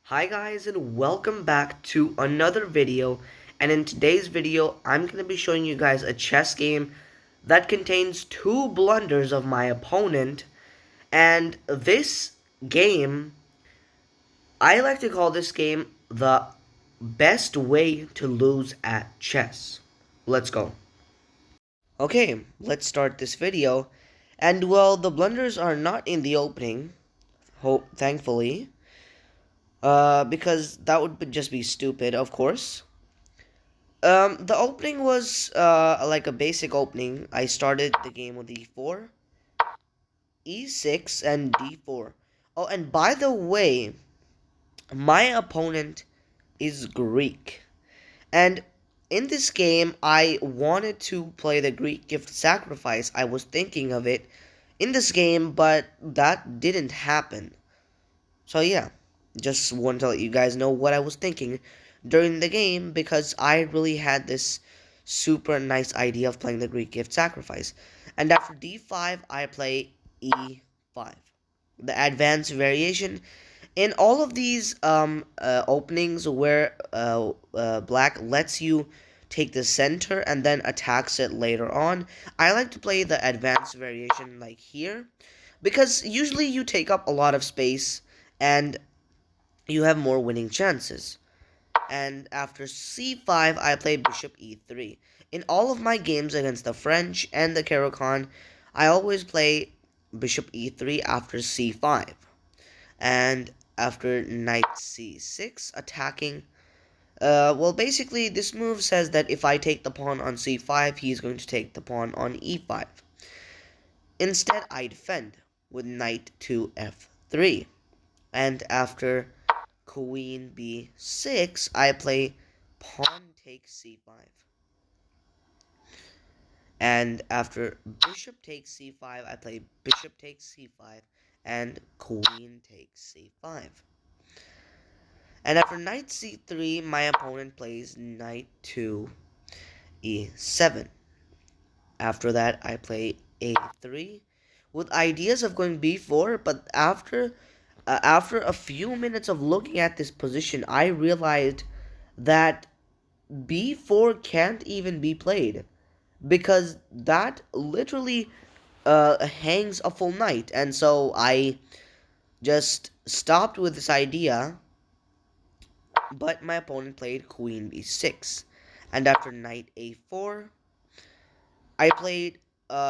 Hi guys, and welcome back to another video. And in today's video I'm going to be showing you guys a chess game that contains two blunders of my opponent. And this game, I like to call this game the best way to lose at chess. Let's go. Okay, let's start this video. And well, the blunders are not in the opening, thankfully, because that would just be stupid, of course. The opening was like a basic opening. I started the game with e4, e6, and d4. Oh, and by the way, my opponent is Greek. And in this game, I wanted to play the Greek gift sacrifice. I was thinking of it in this game, but that didn't happen. So yeah, just wanted to let you guys know what I was thinking during the game because I really had this super nice idea of playing the Greek gift sacrifice. And after d5, I play e5. The advanced variation. In all of these openings where black lets you take the center and then attacks it later on, I like to play the advanced variation like here because usually you take up a lot of space and you have more winning chances. And after c5, I play bishop e3. In all of my games against the French and the Caro-Kann, I always play bishop e3 after c5. And after knight c6, attacking. Well, basically, this move says that if I take the pawn on c5, he's going to take the pawn on e5. Instead, I defend with knight to f3. And after queen b6, I play pawn takes c5. And after bishop takes c5, I play bishop takes c5 and queen takes c5. And after knight c3, my opponent plays knight to e7. After that, I play a3 with ideas of going b4, but after a few minutes of looking at this position, I realized that b4 can't even be played because that literally hangs a full knight, and so I just stopped with this idea. But my opponent played queen b6, and after knight a4,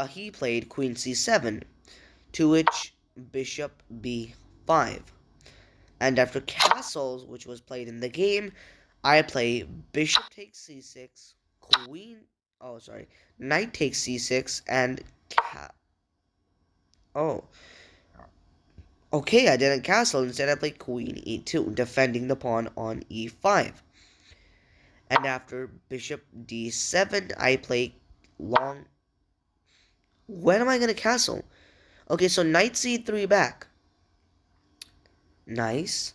he played queen c7, to which bishop b5. And after castles, which was played in the game, I play bishop takes c6, knight takes c6, and oh, okay, I didn't castle. Instead, I played queen e2, defending the pawn on e5. And after bishop d7, I play long. When am I going to castle? Okay, so knight c3 back. Nice.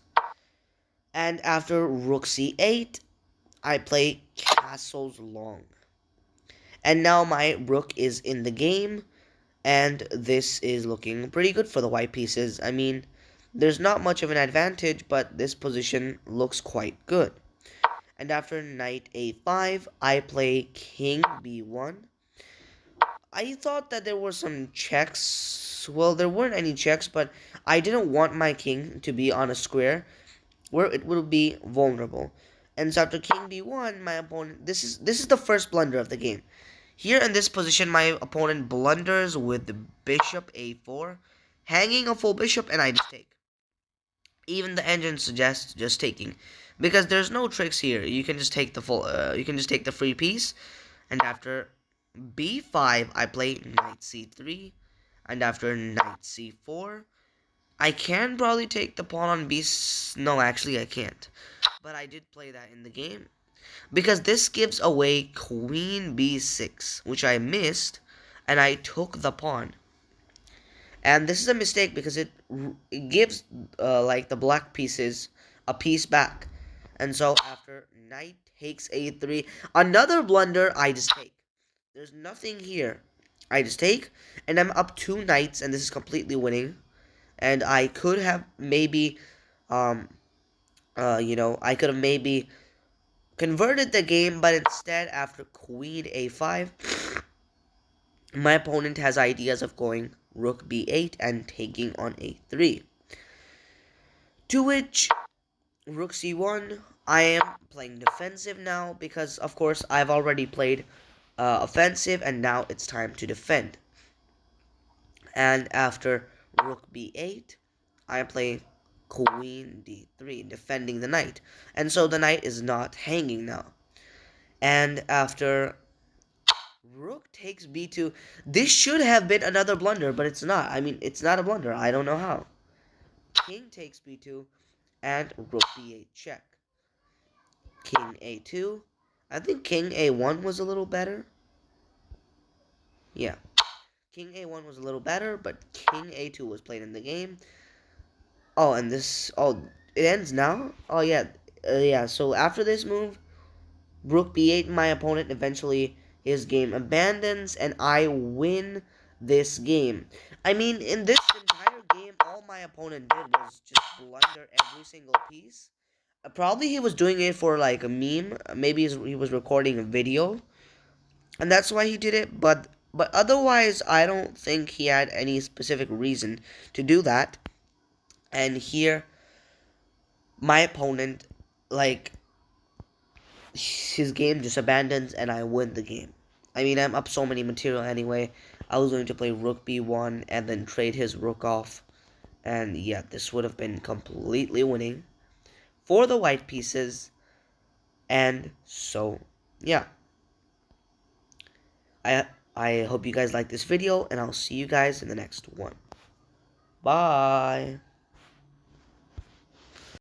And after rook c8, I play castles long. And now my rook is in the game, and this is looking pretty good for the white pieces. I mean, there's not much of an advantage, but this position looks quite good. And after knight a5, I play king b1. I thought that there were some checks. Well, there weren't any checks, but I didn't want my king to be on a square where it would be vulnerable. And so after king b1, my opponent, this is the first blunder of the game. Here in this position, my opponent blunders with the bishop a4, hanging a full bishop, and I just take. Even the engine suggests just taking, because there's no tricks here. You can just take the you can just take the free piece, and after b5, I play knight c3, and after knight c4, I can probably take the pawn on b. No, actually, I can't. But I did play that in the game because this gives away queen b6, which I missed, and I took the pawn. And this is a mistake because it gives like the black pieces a piece back. And so after knight takes a3, another blunder, I just take. There's nothing here. I just take, and I'm up 2 knights, and this is completely winning. And I could have maybe I could have maybe converted the game, but instead, after queen a5, my opponent has ideas of going rook b8 and taking on a3. To which, rook c1, I am playing defensive now because, of course, I've already played offensive, and now it's time to defend. And after rook b8, I am playing queen d3, defending the knight. And so the knight is not hanging now. And after rook takes b2, this should have been another blunder, but it's not. I mean, it's not a blunder. I don't know how. King takes b2, and rook b8 check. King a2. I think king a1 was a little better. Yeah. King a1 was a little better, but king a2 was played in the game. Oh, and this... Oh, it ends now? Oh, yeah. Yeah, so after this move, rook b8, my opponent eventually, his game abandons, and I win this game. I mean, in this entire game, all my opponent did was just blunder every single piece. Probably he was doing it for, like, a meme. Maybe he was recording a video, and that's why he did it, but otherwise, I don't think he had any specific reason to do that. And here, my opponent, like, his game just abandons, and I win the game. I mean, I'm up so many material anyway. I was going to play rook b1 and then trade his rook off. And yeah, this would have been completely winning for the white pieces. And so, yeah. I I hope you guys like this video, and I'll see you guys in the next one. Bye.